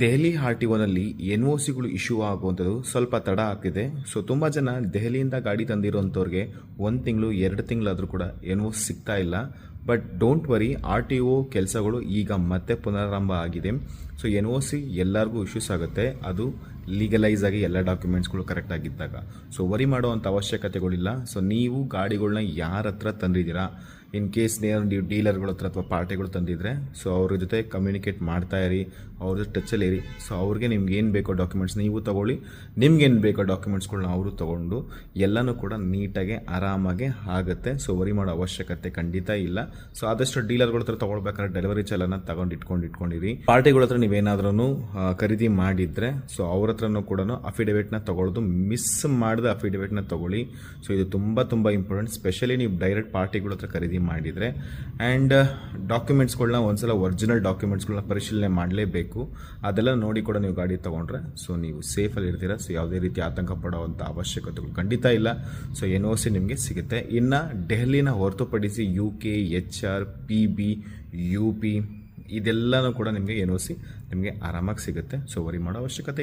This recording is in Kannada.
ದೆಹಲಿ RTOನಲ್ಲಿ NOCಗಳು ಇಶ್ಯೂ ಆಗುವಂಥದ್ದು ಸ್ವಲ್ಪ ತಡ ಆಗ್ತಿದೆ. ಸೊ ತುಂಬ ಜನ ದೆಹಲಿಯಿಂದ ಗಾಡಿ ತಂದಿರೋಂಥವ್ರಿಗೆ 1 ತಿಂಗಳು 2 ತಿಂಗಳಾದರೂ ಕೂಡ NOC ಸಿಗ್ತಾ ಇಲ್ಲ. ಬಟ್ ಡೋಂಟ್ ವರಿ, RTO ಕೆಲಸಗಳು ಈಗ ಮತ್ತೆ ಪುನರಾರಂಭ ಆಗಿದೆ. ಸೊ NOC ಎಲ್ಲರಿಗೂ ಇಶ್ಯೂಸ್ ಆಗುತ್ತೆ, ಅದು ಲೀಗಲೈಸ್ ಆಗಿ ಎಲ್ಲ ಡಾಕ್ಯುಮೆಂಟ್ಸ್ಗಳು ಕರೆಕ್ಟ್ ಆಗಿದ್ದಾಗ. ಸೊ ವರಿ ಮಾಡೋವಂಥ ಅವಶ್ಯಕತೆಗಳಿಲ್ಲ. ಸೊ ನೀವು ಗಾಡಿಗಳನ್ನ ಯಾರ ಹತ್ರ ತಂದಿದ್ದೀರಾ, ಇನ್ ಕೇಸ್ ನೀವು ಡೀಲರ್ಗಳ ಹತ್ರ ಅಥವಾ ಪಾರ್ಟಿಗಳು ತಂದಿದ್ರೆ, ಸೊ ಅವ್ರ ಜೊತೆ ಕಮ್ಯುನಿಕೇಟ್ ಮಾಡ್ತಾ ಇರಿ, ಅವ್ರ ಜೊತೆ ಟಚ್ಚಲ್ಲಿ ಇರಿ. ಸೊ ಅವ್ರಿಗೆ ನಿಮ್ಗೆ ಏನು ಬೇಕೋ ಡಾಕ್ಯುಮೆಂಟ್ಸ್ ನೀವು ತೊಗೊಳ್ಳಿ, ನಿಮ್ಗೇನು ಬೇಕೋ ಡಾಕ್ಯುಮೆಂಟ್ಸ್ಗಳನ್ನ ಅವರು ತೊಗೊಂಡು ಎಲ್ಲನೂ ಕೂಡ ನೀಟಾಗಿ ಆರಾಮಾಗಿ ಆಗುತ್ತೆ. ಸೊ ವರಿ ಮಾಡೋ ಅವಶ್ಯಕತೆ ಖಂಡಿತ ಇಲ್ಲ. ಸೊ ಆದಷ್ಟು ಡೀಲರ್ಗಳ ಹತ್ರ ತೊಗೊಳ್ಬೇಕಾದ್ರೆ ಡೆಲಿವರಿ ಚಾಲನ ಇಟ್ಕೊಂಡಿರಿ. ಪಾರ್ಟಿಗಳ ಹತ್ರ ನೀವೇನಾದ್ರೂ ಖರೀದಿ ಮಾಡಿದ್ರೆ, ಸೊ ಅವ್ರ ಹತ್ರನೂ ಕೂಡ ಅಫಿಡೇವಿಟ್ನ ತೊಗೊಳ್ಳೋದು ಮಿಸ್ ಮಾಡಿದ ಅಫಿಡೇವಿಟ್ನ ತೊಗೊಳ್ಳಿ. ಸೊ ಇದು ತುಂಬ ಇಂಪಾರ್ಟೆಂಟ್, ಸ್ಪೆಷಲಿ ನೀವು ಡೈರೆಕ್ಟ್ ಪಾರ್ಟಿಗಳ ಹತ್ರ ಖರೀದಿ ಮಾಡಿದರೆ. ಆ್ಯಂಡ್ ಡಾಕ್ಯುಮೆಂಟ್ಸ್ಗಳನ್ನ ಒಂದ್ಸಲ ಒರಿಜಿನಲ್ ಡಾಕ್ಯುಮೆಂಟ್ಸ್ಗಳನ್ನ ಪರಿಶೀಲನೆ ಮಾಡಲೇಬೇಕು. ಅದೆಲ್ಲ ನೋಡಿ ಕೂಡ ನೀವು ಗಾಡಿ ತೊಗೊಂಡ್ರೆ ಸೊ ನೀವು ಸೇಫಲ್ಲಿ ಇರ್ತೀರ. ಸೊ ಯಾವುದೇ ರೀತಿ ಆತಂಕ ಪಡುವಂಥ ಅವಶ್ಯಕತೆಗಳು ಖಂಡಿತ ಇಲ್ಲ. ಸೊ NOC ನಿಮಗೆ ಸಿಗುತ್ತೆ. ಇನ್ನು ದೆಹಲಿನ ಹೊರತುಪಡಿಸಿ UK, HR, PB, UP ಇದೆಲ್ಲನೂ ಕೂಡ ನಿಮಗೆ NOC ನಿಮಗೆ ಆರಾಮಾಗಿ ಸಿಗುತ್ತೆ. ಸೊ ವರಿ ಮಾಡೋ ಅವಶ್ಯಕತೆ ಇಲ್ಲ.